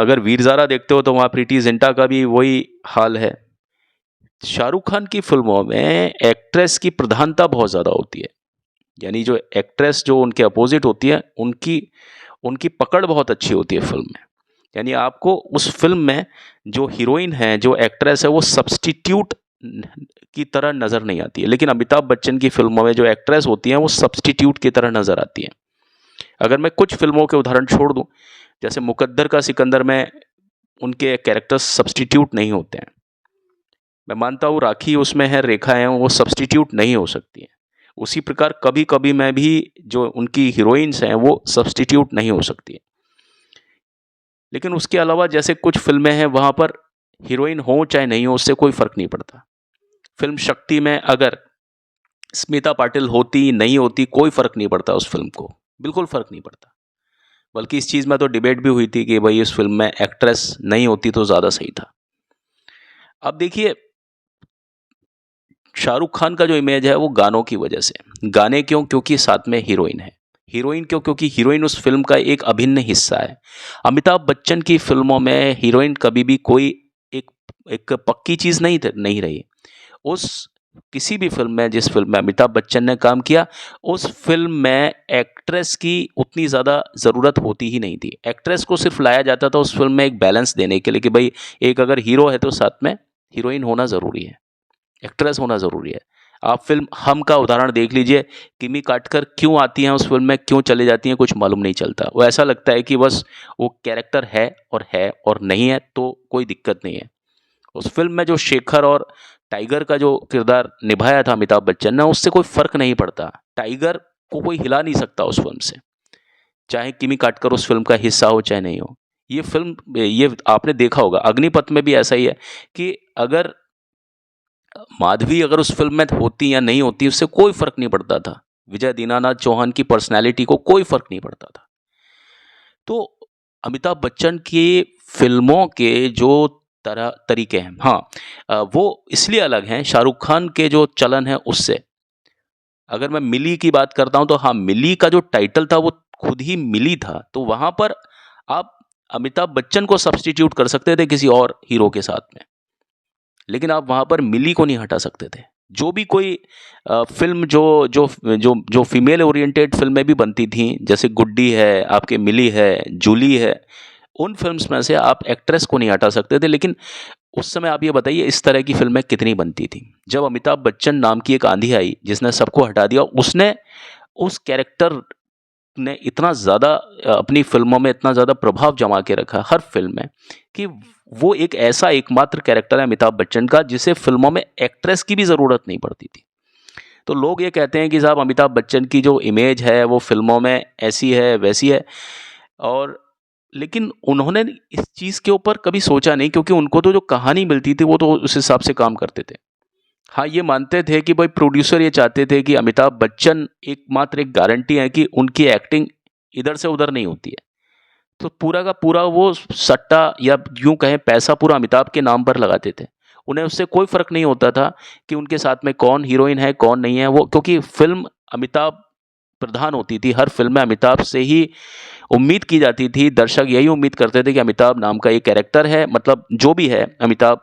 अगर वीर ज़ारा देखते हो तो वहाँ प्रीति जिंटा का भी वही हाल है। शाहरुख खान की फिल्मों में एक्ट्रेस की प्रधानता बहुत ज़्यादा होती है। यानी जो एक्ट्रेस जो उनके अपोजिट होती है, उनकी उनकी पकड़ बहुत अच्छी होती है फ़िल्म में। यानी आपको उस फ़िल्म में जो हीरोइन है, जो एक्ट्रेस है, वो सब्स्टिट्यूट की तरह नज़र नहीं आती है। लेकिन अमिताभ बच्चन की फ़िल्मों में जो एक्ट्रेस होती हैं, वो सब्स्टिट्यूट की तरह नज़र आती हैं। अगर मैं कुछ फ़िल्मों के उदाहरण छोड़ दूँ, जैसे मुकद्दर का सिकंदर में उनके कैरेक्टर्स सब्स्टिट्यूट नहीं होते हैं। मैं मानता हूँ राखी उसमें है, रेखा है, वो सब्स्टिट्यूट नहीं हो सकती हैं। उसी प्रकार कभी-कभी में भी जो उनकी हीरोइन्स हैं, वो सब्स्टिट्यूट नहीं हो सकती हैं। लेकिन उसके अलावा जैसे कुछ फ़िल्में हैं, वहाँ पर हीरोइन हो चाहे नहीं हो, उससे कोई फ़र्क नहीं पड़ता। फ़िल्म शक्ति में अगर स्मिता पाटिल होती, नहीं होती, कोई फ़र्क नहीं पड़ता उस फ़िल्म को, बिल्कुल फ़र्क नहीं पड़ता। बल्कि इस चीज़ में तो डिबेट भी हुई थी कि भई इस फ़िल्म में एक्ट्रेस नहीं होती तो ज़्यादा सही था। अब देखिए, शाहरुख खान का जो इमेज है वो गानों की वजह से। गाने क्यों? क्योंकि साथ में हीरोइन है। हीरोइन क्यों? क्योंकि हीरोइन उस फ़िल्म का एक अभिन्न हिस्सा है। अमिताभ बच्चन की फ़िल्मों में हीरोइन कभी भी कोई एक एक पक्की चीज़ नहीं रही। उस किसी भी फ़िल्म में, जिस फ़िल्म में अमिताभ बच्चन ने काम किया, उस फ़िल्म में एक्ट्रेस की उतनी ज़्यादा ज़रूरत होती ही नहीं थी। एक्ट्रेस को सिर्फ़ लाया जाता था उस फ़िल्म में एक बैलेंस देने के लिए कि भई एक अगर हीरो है तो साथ में हीरोइन होना ज़रूरी है, एक्ट्रेस होना ज़रूरी है। आप फ़िल्म हम का उदाहरण देख लीजिए, किमी काटकर क्यों आती हैं उस फ़िल्म में, क्यों चली जाती हैं, कुछ मालूम नहीं चलता। वो ऐसा लगता है कि बस वो कैरेक्टर है और नहीं है तो कोई दिक्कत नहीं है। उस फ़िल्म में जो शेखर और टाइगर का जो किरदार निभाया था अमिताभ बच्चन ने, उससे कोई फ़र्क नहीं पड़ता। टाइगर को कोई हिला नहीं सकता उस फ़िल्म से, चाहे किमी काटकर उस फ़िल्म का हिस्सा हो चाहे नहीं हो। ये आपने देखा होगा, अग्निपथ में भी ऐसा ही है कि अगर माधवी अगर उस फ़िल्म में होती या नहीं होती, उससे कोई फ़र्क नहीं पड़ता था। विजय दीनानाथ चौहान की पर्सनैलिटी को कोई फ़र्क नहीं पड़ता था। तो अमिताभ बच्चन की फ़िल्मों के जो तरीके हैं, हाँ, वो इसलिए अलग हैं शाहरुख खान के जो चलन है उससे। अगर मैं मिली की बात करता हूँ तो हाँ, मिली का जो टाइटल था वो खुद ही मिली था, तो वहाँ पर आप अमिताभ बच्चन को सब्स्टिट्यूट कर सकते थे किसी और हीरो के साथ में। लेकिन आप वहाँ पर मिली को नहीं हटा सकते थे। जो भी कोई फ़िल्म जो फीमेल ओरिएंटेड फ़िल्में भी बनती थीं, जैसे गुड्डी है, आपके मिली है, जूली है, उन फ़िल्म्स में से आप एक्ट्रेस को नहीं हटा सकते थे। लेकिन उस समय आप ये बताइए इस तरह की फ़िल्में कितनी बनती थीं? जब अमिताभ बच्चन नाम की एक आँधी आई, जिसने सबको हटा दिया, उसने उस कैरेक्टर ने इतना ज़्यादा अपनी फ़िल्मों में इतना ज़्यादा प्रभाव जमा के रखा हर फ़िल्म में कि वो एक ऐसा एकमात्र कैरेक्टर है अमिताभ बच्चन का जिसे फ़िल्मों में एक्ट्रेस की भी ज़रूरत नहीं पड़ती थी। तो लोग ये कहते हैं कि साहब अमिताभ बच्चन की जो इमेज है वो फ़िल्मों में ऐसी है, वैसी है, और लेकिन उन्होंने इस चीज़ के ऊपर कभी सोचा नहीं, क्योंकि उनको तो जो कहानी मिलती थी वो तो उस हिसाब से काम करते थे। हाँ, ये मानते थे कि भाई प्रोड्यूसर ये चाहते थे कि अमिताभ बच्चन एकमात्र एक गारंटी है कि उनकी एक्टिंग इधर से उधर नहीं होती है। तो पूरा का पूरा वो सट्टा या यूँ कहें पैसा पूरा अमिताभ के नाम पर लगाते थे। उन्हें उससे कोई फ़र्क नहीं होता था कि उनके साथ में कौन हीरोइन है, कौन नहीं है, वो क्योंकि फ़िल्म अमिताभ प्रधान होती थी। हर फ़िल्म में अमिताभ से ही उम्मीद की जाती थी, दर्शक यही उम्मीद करते थे कि अमिताभ नाम का एक कैरेक्टर है, मतलब जो भी है अमिताभ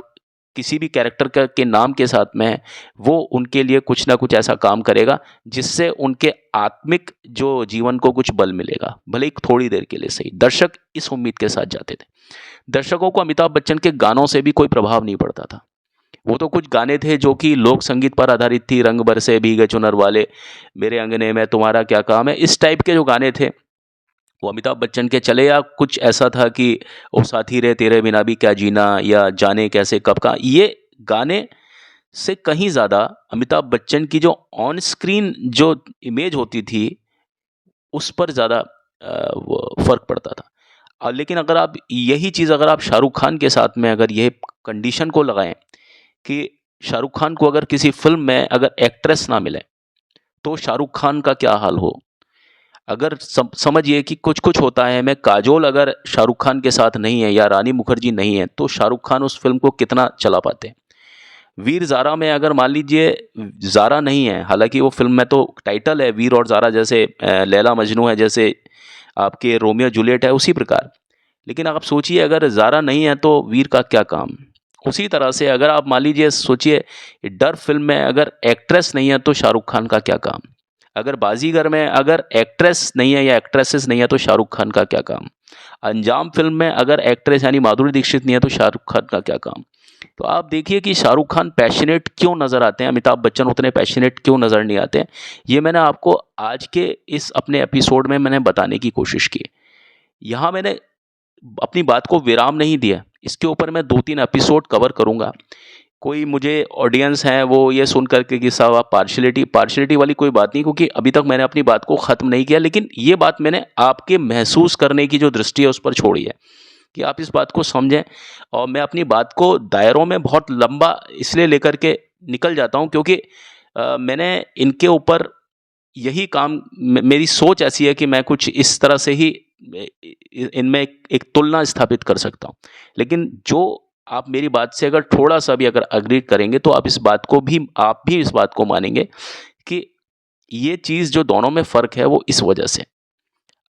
किसी भी कैरेक्टर के नाम के साथ में है, वो उनके लिए कुछ ना कुछ ऐसा काम करेगा जिससे उनके आत्मिक जो जीवन को कुछ बल मिलेगा, भले ही थोड़ी देर के लिए सही। दर्शक इस उम्मीद के साथ जाते थे। दर्शकों को अमिताभ बच्चन के गानों से भी कोई प्रभाव नहीं पड़ता था। वो तो कुछ गाने थे जो कि लोक संगीत पर आधारित थी, रंग बरसे भीगे चुनर वाले, मेरे अंगने में तुम्हारा क्या काम है, इस टाइप के जो गाने थे वो अमिताभ बच्चन के चले, या कुछ ऐसा था कि ओ साथी रे तेरे बिना भी क्या जीना, या जाने कैसे कब का, ये गाने से कहीं ज़्यादा अमिताभ बच्चन की जो ऑन स्क्रीन जो इमेज होती थी उस पर ज़्यादा वो फ़र्क पड़ता था। लेकिन अगर आप यही चीज़ अगर आप शाहरुख खान के साथ में अगर ये कंडीशन को लगाएं कि शाहरुख खान को अगर किसी फ़िल्म में अगर एक्ट्रेस ना मिले तो शाहरुख खान का क्या हाल हो। अगर समझिए कि कुछ-कुछ होता है में काजोल अगर शाहरुख खान के साथ नहीं है या रानी मुखर्जी नहीं है, तो शाहरुख खान उस फ़िल्म को कितना चला पाते हैं। वीर ज़ारा में अगर मान लीजिए ज़ारा नहीं है, हालाँकि वो फ़िल्म में तो टाइटल है वीर और ज़ारा, जैसे लैला मजनू है, जैसे आपके रोमियो जूलियट है, उसी प्रकार। लेकिन आप सोचिए अगर ज़ारा नहीं है तो वीर का क्या काम? उसी तरह से अगर आप मान लीजिए सोचिए डर फ़िल्म में अगर एक्ट्रेस नहीं है तो शाहरुख खान का क्या काम? अगर बाजीगर में अगर एक्ट्रेस नहीं है या एक्ट्रेसेस नहीं है तो शाहरुख खान का क्या काम। अंजाम फिल्म में अगर एक्ट्रेस यानी माधुरी दीक्षित नहीं है तो शाहरुख खान का क्या काम। तो आप देखिए कि शाहरुख खान पैशनेट क्यों नज़र आते हैं, अमिताभ बच्चन उतने पैशनेट क्यों नज़र नहीं आते हैं। ये मैंने आपको आज के इस अपने एपिसोड में मैंने बताने की कोशिश की। यहाँ मैंने अपनी बात को विराम नहीं दिया, इसके ऊपर मैं 2-3 एपिसोड कवर करूँगा। कोई मुझे ऑडियंस है वो ये सुन करके कि साहब आप पार्शियलिटी वाली कोई बात नहीं, क्योंकि अभी तक मैंने अपनी बात को ख़त्म नहीं किया, लेकिन ये बात मैंने आपके महसूस करने की जो दृष्टि है उस पर छोड़ी है कि आप इस बात को समझें। और मैं अपनी बात को दायरों में बहुत लंबा इसलिए लेकर के निकल जाता हूँ क्योंकि मैंने इनके ऊपर यही काम मेरी सोच ऐसी है कि मैं कुछ इस तरह से ही इनमें एक तुलना स्थापित कर सकता हूँ। लेकिन जो आप मेरी बात से अगर थोड़ा-सा भी अगर एग्री करेंगे तो आप भी इस बात को मानेंगे कि ये चीज़ जो दोनों में फ़र्क है वो इस वजह से।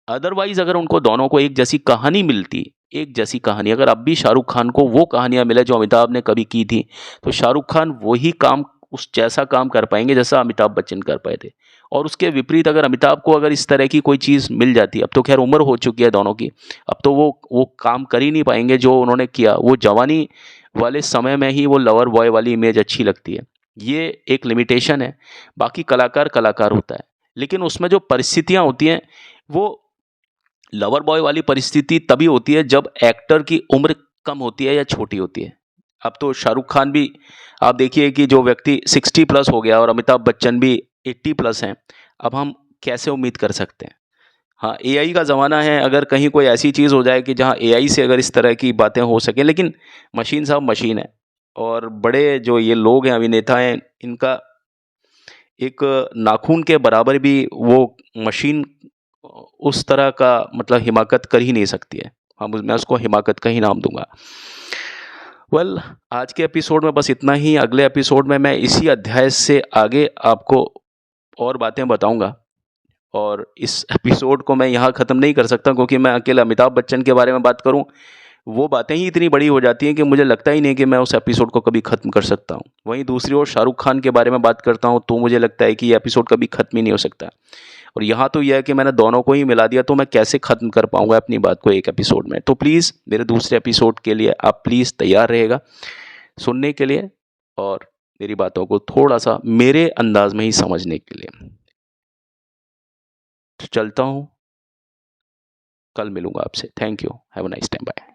अदरवाइज़ अगर उनको दोनों को एक जैसी कहानी मिलती, एक जैसी कहानी अगर अब भी शाहरुख खान को वो कहानियाँ मिले जो अमिताभ ने कभी की थी, तो शाहरुख खान वही काम उस जैसा काम कर पाएँगे जैसा अमिताभ बच्चन कर पाए थे। और उसके विपरीत अगर अमिताभ को अगर इस तरह की कोई चीज़ मिल जाती, अब तो ख़ैर उम्र हो चुकी है दोनों की, अब तो वो काम कर ही नहीं पाएँगे जो उन्होंने किया। वो जवानी वाले समय में ही वो लवर बॉय वाली इमेज अच्छी लगती है। ये एक लिमिटेशन है, बाकी कलाकार, कलाकार होता है। लेकिन उसमें जो परिस्थितियाँ होती हैं, वो लवर बॉय वाली परिस्थिति तभी होती है जब एक्टर की उम्र कम होती है या छोटी होती है। अब तो शाहरुख खान भी आप देखिए कि जो व्यक्ति 60 प्लस हो गया और अमिताभ बच्चन भी 80 प्लस हैं, अब हम कैसे उम्मीद कर सकते हैं? हाँ, एआई का ज़माना है, अगर कहीं कोई ऐसी चीज़ हो जाए कि जहाँ एआई से अगर इस तरह की बातें हो सकें, लेकिन मशीन साहब मशीन है। और बड़े जो ये लोग हैं, अभिनेता हैं, इनका एक नाखून के बराबर भी वो मशीन उस तरह का मतलब हिमाकत कर ही नहीं सकती है। हाँ, मैं उसको हिमाकत का ही नाम दूँगा। वेल, आज के एपिसोड में बस इतना ही। अगले एपिसोड में मैं इसी अध्याय से आगे आपको और बातें बताऊँगा। और इस एपिसोड को मैं यहाँ ख़त्म नहीं कर सकता, क्योंकि मैं अकेले अमिताभ बच्चन के बारे में बात करूँ, वो बातें ही इतनी बड़ी हो जाती हैं कि मुझे लगता ही नहीं कि मैं उस एपिसोड को कभी ख़त्म कर सकता हूँ। वहीं दूसरी ओर शाहरुख खान के बारे में बात करता हूँ तो मुझे लगता है कि ये एपिसोड कभी ख़त्म ही नहीं हो सकता। और यहाँ तो यह है कि मैंने दोनों को ही मिला दिया, तो मैं कैसे ख़त्म कर पाऊँगा अपनी बात को एक एपिसोड में। तो प्लीज़ मेरे दूसरे एपिसोड के लिए आप प्लीज़ तैयार रहिएगा सुनने के लिए और मेरी बातों को थोड़ा-सा मेरे अंदाज़ में ही समझने के लिए। तो चलता हूँ, कल मिलूँगा आपसे। Thank you. Have a nice time. Bye.